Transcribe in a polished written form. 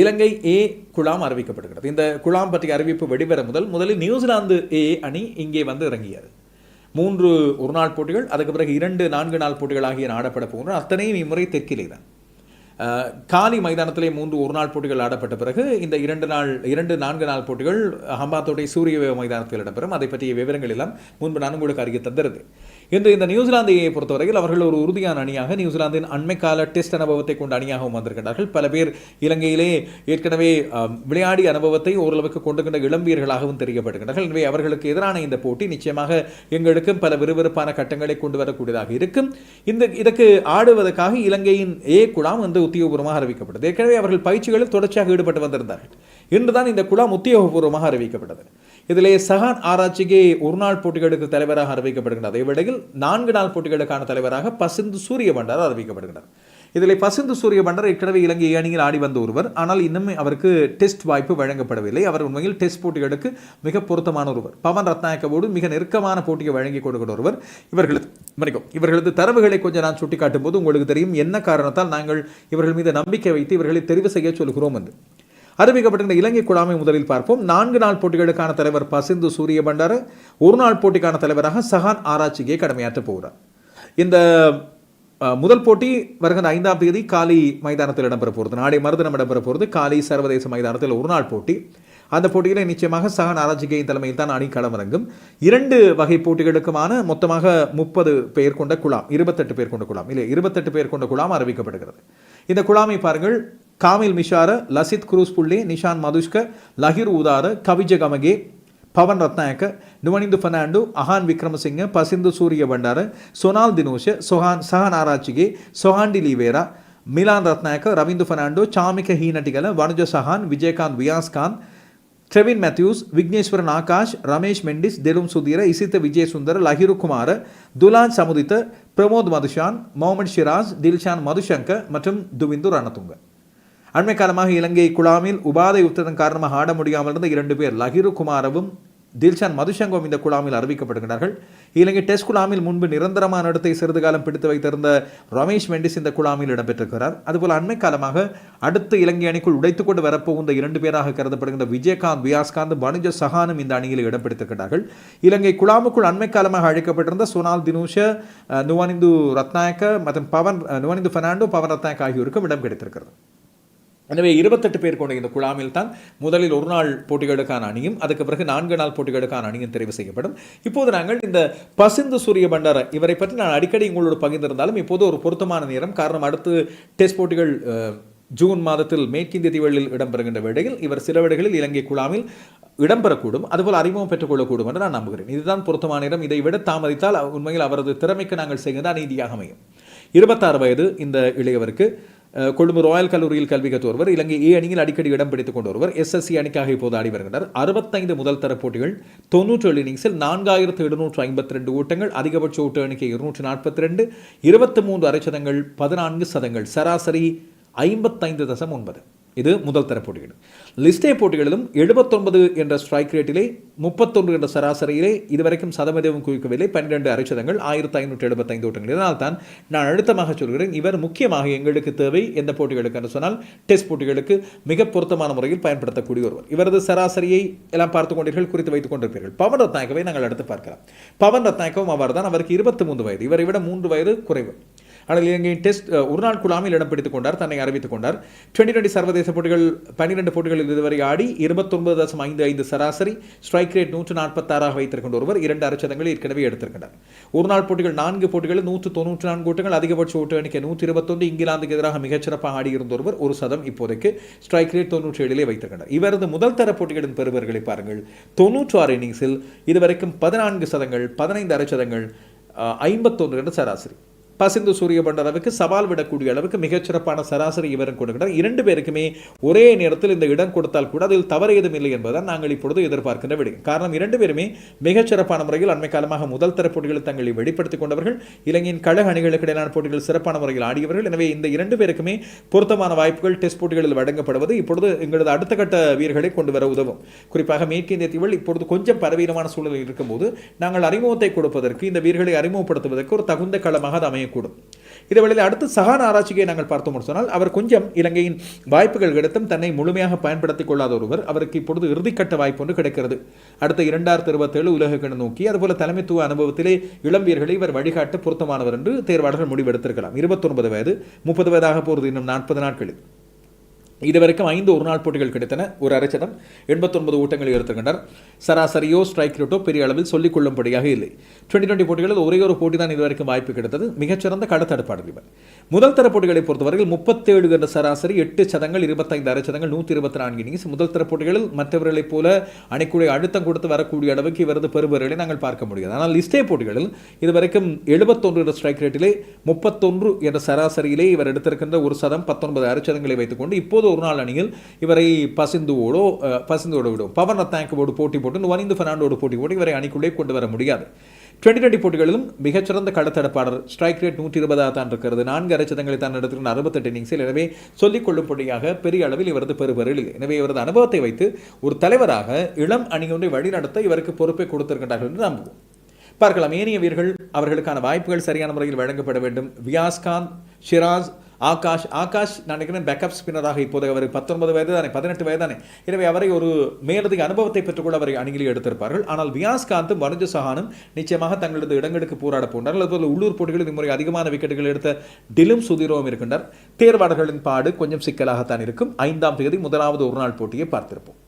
இலங்கை ஏ குழாம் அறிவிக்கப்படுகிறது. இந்த குழாம் பற்றிய அறிவிப்பு வெளிவர முதலில் நியூசிலாந்து ஏ அணி இங்கே வந்து இறங்கியது. 3 ஒருநாள் போட்டிகள், அதுக்கு பிறகு 2 4 நாள் போட்டிகள் ஆகிய ஆடப்பட போகின்றன. அத்தனையும் இம்முறை தெற்கிலே தான். காலி மைதானத்திலே 3 ஒருநாள் போட்டிகள் ஆடப்பட்ட பிறகு இந்த 2 4 நாள் போட்டிகள் ஹம்பாந்தோட்டை சூரிய மைதானத்தில் இடம்பெறும். அதை பற்றிய விவரங்கள் எல்லாம் முன்பு நான் உங்களுக்கு அறிய தந்திருது. இன்று இந்த நியூசிலாந்தையை பொறுத்தவரையில் அவர்கள் ஒரு உறுதியான அணியாக, நியூசிலாந்தின் அண்மைக்கால டெஸ்ட் அனுபவத்தை கொண்ட அணியாகவும் வந்திருக்கிறார்கள். பல பேர் இலங்கையிலே ஏற்கனவே விளையாடி அனுபவத்தை ஓரளவுக்கு கொண்டுகின்ற இளம்பியர்களாகவும் தெரியப்படுகின்றார்கள். எனவே அவர்களுக்கு எதிரான இந்த போட்டி நிச்சயமாக எங்களுக்கும் பல விறுவிறுப்பான கட்டங்களை கொண்டு வரக்கூடியதாக இருக்கும். இதற்கு ஆடுவதற்காக இலங்கையின் ஏ குழாம் வந்து உத்தியோகபூர்வமாக அறிவிக்கப்பட்டது. ஏற்கனவே அவர்கள் பயிற்சிகளில் தொடர்ச்சியாக ஈடுபட்டு வந்திருந்தார்கள். இன்றுதான் இந்த குழாம் உத்தியோகபூர்வமாக அறிவிக்கப்பட்டது. இதிலே சஹான் ஆராய்ச்சிகே ஒருநாள் போட்டிகளுக்கு தலைவராக அறிவிக்கப்படுகின்றது. இவ்விடையில் 4 நாள் போட்டிகளுக்கான தலைவராக பசிந்து சூரிய பண்டார் அறிவிக்கப்படுகிறார். இதில் பசிந்து சூரிய பண்டார் ஏற்கனவே இலங்கை அணியில் ஆடி வந்த ஒருவர். ஆனால் இன்னும் அவருக்கு டெஸ்ட் வாய்ப்பு வழங்கப்படவில்லை. அவர் உண்மையில் டெஸ்ட் போட்டிகளுக்கு மிக பொருத்தமான ஒருவர். பவன் ரத்நாயக்கவோடு மிக நெருக்கமான போட்டியை வழங்கி கொடுக்கிற ஒருவர். இவர்களது தரவுகளை கொஞ்சம் நான் சுட்டிக்காட்டும் போது உங்களுக்கு தெரியும் என்ன காரணத்தால் நாங்கள் இவர்கள் மீது நம்பிக்கை வைத்து இவர்களை தெரிவு செய்ய சொல்கிறோம் என்று. அறிவிக்கப்பட்ட இலங்கை குழாமை முதலில் பார்ப்போம். 4 நாள் போட்டிகளுக்கான தலைவர் பசிந்து சூரிய பண்டார, ஒரு நாள் போட்டிக்கான தலைவராக சஹான் ஆராய்ச்சிகே கடமையாற்றப் போகிறார். இந்த முதல் போட்டி வருகிற 5ஆம் தேதி காலி மைதானத்தில் இடம்பெற போகிறது. நாளை மறுதினம் இடம்பெற போகிறது காலி சர்வதேச மைதானத்தில் ஒரு நாள் போட்டி. அந்த போட்டியில் நிச்சயமாக சஹான் ஆராய்ச்சிகையின் தலைமையில் தான் அணி களமிறங்கும். 2 வகை போட்டிகளுக்குமான மொத்தமாக 30 பேர் கொண்ட குழாம், 28 பேர் கொண்ட குழாம், இல்லை 28 பேர் கொண்ட குழாம் அறிவிக்கப்படுகிறது. இந்த குழாமை பாருங்கள். காமில் மிஷார, Lasith Croospulle, Nishan Madushka, Lahiru Udara, Kavija Gamage, Pawan Rathnayake, Nuwanindu Fernando, Ahan Wickramasinghe, Pasindu Sooriyabandara, Sonal Dinusha, Sahan Arachchige, Sohan de Livera, Milan Rathnayake, Ravindu Fernando, Chamika Heenatigala, Vanuja Sahan, Vijayakanth Viyaskanth, Trevin Mathews, Vigneswaran Akash, Ramesh Mendis, Thelum Sudheera, Isitha Wijesundara, Lahiru Kumara, Thulan Samuditha, Pramod Madushan, Mohamed Shiraz, Dilshan Madushanka மற்றும் துவிந்து ரணதுங்க. அண்மை காலமாக இலங்கை குழாமில் உபாதை யுத்தத்தின் காரணமாக ஆட முடியாமல் இருந்த 2 பேர் லஹிரு குமாரவும் தில்ஷான் மதுசங்கவும் இந்த குழாமில் அறிவிக்கப்படுகிறார்கள். இலங்கை டெஸ்ட் குழாமில் முன்பு நிரந்தரமான இடத்தை சிறிது காலம் பிடித்து வைத்திருந்த ரமேஷ் மெண்டிஸ் இந்த குழாமில் இடம்பெற்றிருக்கிறார். அதுபோல் அண்மை காலமாக அடுத்த இலங்கை அணிக்குள் உடைத்துக்கொண்டு வரப்போகின்ற 2 பேராக கருதப்படுகின்ற விஜயகாந்த் வியாஸ்காந்த், வனுஜ சஹானும் இந்த அணியில் இடம்பெற்றிருக்கிறார்கள். இலங்கை குழாமுக்குள் அண்மை காலமாக அழைக்கப்பட்டிருந்த சொனால் தினூஷ, நுவனிந்து ரத்நாயக்க மற்றும் நுவனிந்து ஃபெர்னாண்டோ, பவன் ரத்நாயக்க ஆகியோருக்கும் இடம் கிடைத்திருக்கிறது. எனவே 28 பேர் கொண்ட இந்த குழாமில் தான் முதலில் ஒரு நாள் போட்டிகளுக்கான அணியும், அதுக்கு பிறகு 4 நாள் போட்டிகளுக்கான அணியும் தெரிவு செய்யப்படும். இப்போது நாங்கள் இந்த பசிந்து சூரிய பண்டார இவரை பற்றி நான் அடிக்கடி உங்களோடு பகிர்ந்திருந்தாலும் இப்போது ஒரு பொருத்தமான நேரம். காரணம், அடுத்து டெஸ்ட் போட்டிகள் ஜூன் மாதத்தில் மேற்கிந்திய தீவுகளில் இடம்பெறுகின்ற வேளையில் இவர் சில வேளைகளில் இலங்கை குழாமில் இடம்பெறக்கூடும், அதுபோல் அறிமுகம் பெற்றுக்கொள்ளக்கூடும் என்று நான் நம்புகிறேன். இதுதான் பொருத்தமான நேரம். இதை விட தாமதித்தால் உண்மையில் அவரது திறமைக்கு நாங்கள் செய்கின்ற அநீதியாக அமையும். 26 வயது இந்த இளையவருக்கு. கொழும்பு ராயல் கல்லூரியில் கல்வி கற்ற ஒருவர். இலங்கை ஏ அணியில் அடிக்கடி இடம் பிடித்துக் கொண்ட ஒருவர். SSC அணிக்காக இப்போது ஆடி வருகின்றனர். 65 முதல் தர போட்டிகள், 97 இன்னிங்ஸில் 4752 ஓட்டங்கள், அதிகபட்ச ஓட்ட எண்ணிக்கை 242, 23 அரைச்சதங்கள், 14 சதங்கள், சராசரி 55.9. இது முதல் தர போட்டிகள். லிஸ்டே போட்டிகளிலும் 79 என்ற ஸ்ட்ரைக் ரேட்டிலே, 31 என்ற சராசரியிலே இதுவரைக்கும் சதவீதம் குவிக்கவில்லை. 12 அரைச்சதங்கள், 1575 ஓட்டங்கள். இதனால் தான் நான் அழுத்தமாக சொல்கிறேன், இவர் முக்கியமாக எங்களுக்கு தேவை எந்த போட்டிகளுக்கு என்று சொன்னால் டெஸ்ட் போட்டிகளுக்கு மிக பொருத்தமான முறையில் பயன்படுத்தக்கூடிய ஒருவர். இவரது சராசரியை எல்லாம் பார்த்துக் கொண்டீர்கள், குறித்து வைத்துக் கொண்டிருப்பீர்கள். பவன் ரத்நாயக்கவை நாங்கள் அடுத்து பார்க்கலாம். பவன் ரத்நாயக்கவும் அவர் தான். அவருக்கு 23 வயது, இவரை விட 3 வயது குறைவு. ஆனால் இலங்கையின் டெஸ்ட் ஒரு நாள் குழாமில் இடம் பிடித்துக் கொண்டார், தன்னை அறிவித்துக் கொண்டார். 2020 சர்வதேச போட்டிகள் 12 போட்டிகளில் இதுவரை ஆடி 29.55 சராசரி, ஸ்ட்ரைக் ரேட் 146 வைத்திருக்கின்ற ஒருவர். 2 அரைச்சதங்களை ஏற்கனவே எடுத்திருக்கிறார். ஒரு நாள் போட்டிகள் 4 போட்டிகளில் 194 ஓட்டங்கள், அதிகபட்ச ஓட்ட எண்ணிக்கை 121. இங்கிலாந்துக்கு எதிராக மிகச்சிறப்பாக ஆடியிருந்த ஒருவர். ஒரு சதம் இப்போதைக்கு, ஸ்ட்ரைக் ரேட் 97 வைத்திருக்கிறார். இவரது முதல் தர போட்டிகளின் பெறுவர்களை பாருங்கள். 96 இன்னிங்ஸில் இதுவரைக்கும் 14 சதங்கள், 15 அரைச்சதங்கள், 51 என்ற சராசரி. பசிந்து சூரிய பண்டாரவுக்கு சவால் விடக்கூடிய அளவுக்கு மிகச்சிறப்பான சராசரி இவரும் கொடுக்கிறார். 2 பேருக்குமே ஒரே நேரத்தில் இந்த இடம் கொடுத்தால் கூட அதில் தவறு ஏதும் இல்லை என்பதுதான் நாங்கள் இப்பொழுது எதிர்பார்க்கின்ற விடயம். காரணம், 2 பேருமே மிகச்சிறப்பான முறையில் அண்மை காலமாக முதல் தர போட்டிகளில் தங்களை வெளிப்படுத்திக் கொண்டவர்கள். இலங்கையின் கழக அணிகளுக்கு இடையிலான போட்டிகள் சிறப்பான முறையில் ஆடியவர்கள். எனவே இந்த 2 பேருக்குமே பொருத்தமான வாய்ப்புகள் டெஸ்ட் போட்டிகளில் வழங்கப்படுவது இப்பொழுது எங்களது அடுத்த கட்ட வீரர்களை கொண்டு வர உதவும். குறிப்பாக மேற்கிந்திய தீவுகள் இப்பொழுது கொஞ்சம் பலவீனமான சூழலில் இருக்கும்போது நாங்கள் அறிமுகத்தை கொடுப்பதற்கு, இந்த வீரர்களை அறிமுகப்படுத்துவதற்கு ஒரு தகுந்த களமாக அமையும் கூடும். இதேவேளையில் அடுத்து சஹான் ஆராய்ச்சியை நாங்கள் பார்த்தோம் சொன்னால் அவர் கொஞ்சம் இலங்கையின் வாய்ப்புகள் கிடைத்தும் தன்னை முழுமையாக பயன்படுத்திக் கொள்ளாத ஒருவர். அவருக்கு இப்பொழுது இறுதிக்கட்ட வாய்ப்பு ஒன்று கிடைக்கிறது. அடுத்த 2027 உலக கிணறு நோக்கி அதுபோல தலைமைத்துவ அனுபவத்திலே இளம் வீரர்களை இவர் வழிகாட்ட பொருத்தமானவர் என்று தேர்வாளர்கள் முடிவெடுத்திருக்கலாம். 29 வயது, 30 வயதாக போகிறது இன்னும் 40 நாட்களில். இதுவரைக்கும் 5 ஒருநாள் போட்டிகள் கிடைத்தன. ஒரு அரைச்சதம் 89 ஓட்டங்களை எடுத்துக்கொண்டார். சராசரியோ ஸ்ட்ரைக் ரேட்டோ பெரிய அளவில் சொல்லிக் கொள்ளும்படியாக இல்லை. 2020 போட்டிகளில் ஒரே ஒரு போட்டி தான் இதுவரைக்கும் வாய்ப்பு கிடைத்தது. மிகச்சிறந்த கடத்தடுப்பாளர் இவர். முதல் தர போட்டிகளை பொறுத்தவரையில் 37 என்ற சராசரி, 8 சதங்கள், 25 அரைச்சதங்கள், 124 இன்னிங்ஸ். முதல் தர போட்டிகளில் மற்றவர்களைப் போல அணிக்குழு அழுத்தம் கொடுத்து வரக்கூடிய அளவுக்கு இவரது பெறுபவர்களை நாங்கள் பார்க்க முடியாது. ஆனால் லிஸ்டே போட்டிகளில் இதுவரைக்கும் 71 என்ற ஸ்ட்ரைக் ரேட்டிலே 31 என்ற சராசரியிலே இவர் எடுத்திருக்கின்ற ஒரு சதம், 19 அரைச்சதங்களை வைத்துக்கொண்டு இப்போது ஒரு நாள் அணியில் இவரை பசிந்துவோடு விடும் பவன் ரத்தாங்கோடு போட்டி போட்டு வனிந்து பெர்னாண்டோடு போட்டி போட்டு இவரை அணிக்குள்ளே கொண்டு வர முடியாது. 2020 போட்டிகளிலும் மிகச்சிறந்த கடத்தடப்பாளர். ஸ்ட்ரைக் ரேட் 120 தான் இருக்கிறது. 4 அரைச்சதங்களை தான் எடுத்துக்கிற 68 இன்னிங்ஸில். எனவே சொல்லிக் கொள்ளும்படியாக பெரிய அளவில் இவரது பெறுபரில் இல்லை. எனவே இவரது அனுபவத்தை வைத்து ஒரு தலைவராக இளம் அணியொன்றை வழிநடத்த இவருக்கு பொறுப்பை கொடுத்திருக்கின்றார்கள் என்று நம்புவோம். பார்க்கலாம். ஏனைய வீரர்கள் அவர்களுக்கான வாய்ப்புகள் சரியான முறையில் வழங்கப்பட வேண்டும். வியாஸ்காந்த், ஷிராஸ், ஆகாஷ் நான் நினைக்கிறேன் பேக்கப் ஸ்பின்னராக இப்போது அவர் 19 வயது தானே, 18 வயது தானே. எனவே அவரை ஒரு மேலதிக அனுபவத்தை பெற்றுக்கொள்ள அவரை அணிகளில் எடுத்திருப்பார்கள். ஆனால் வியாஸ்காந்தும் வனுஜ சஹானும் நிச்சயமாக தங்களது இடங்களுக்கு போராட போன்றார்கள். அதுபோல் உள்ளூர் போட்டிகளில் இம்முறை அதிகமான விக்கெட்டுகள் எடுத்த டிலும் சுதீரோவும் இருக்கின்றார். தேர்வாளர்களின் பாடு கொஞ்சம் சிக்கலாகத்தான் இருக்கும். 5ஆம் தேதி முதலாவது ஒருநாள் போட்டியை பார்த்திருப்போம்.